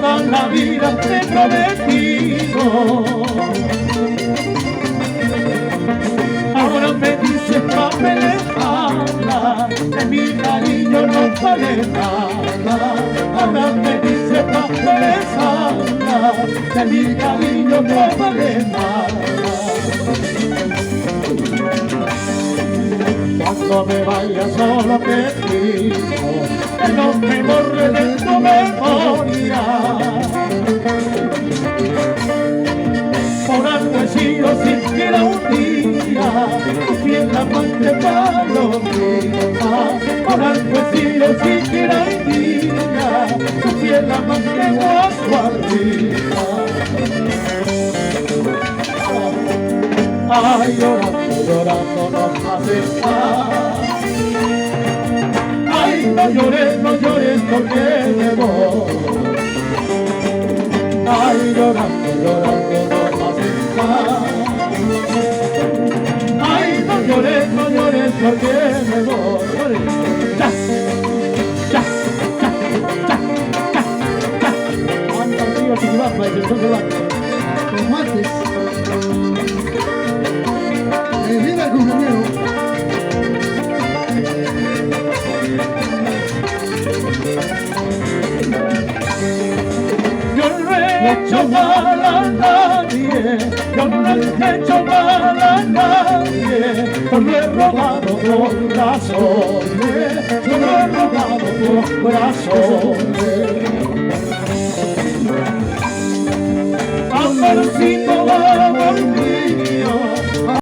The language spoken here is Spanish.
toda la vida te he prometido. Ahora me dices papeles habla, de mi cariño no vale nada. Ahora me dices papeles habla, de mi cariño no vale nada. Cuando me vaya solo te pido que no me borres de tu memoria. Por algo he sido siquiera un día tu fiel amante Palomita. Por algo he sido siquiera un día tu fiel amante Guaguarita. Ay, llorando, llorando no haces nada. Ay, no llores porque me voy. Ay, llorando, llorando no haces nada. Ay, no llores porque me voy. Ya, ya, ya, ya, ya, ya. Anda, tío, si vas, pues, entonces va. Tomates. Mira el compañero. Yo no he hecho mal a nadie, yo no he hecho mal a nadie, yo no he robado corazones, yo no he robado corazones.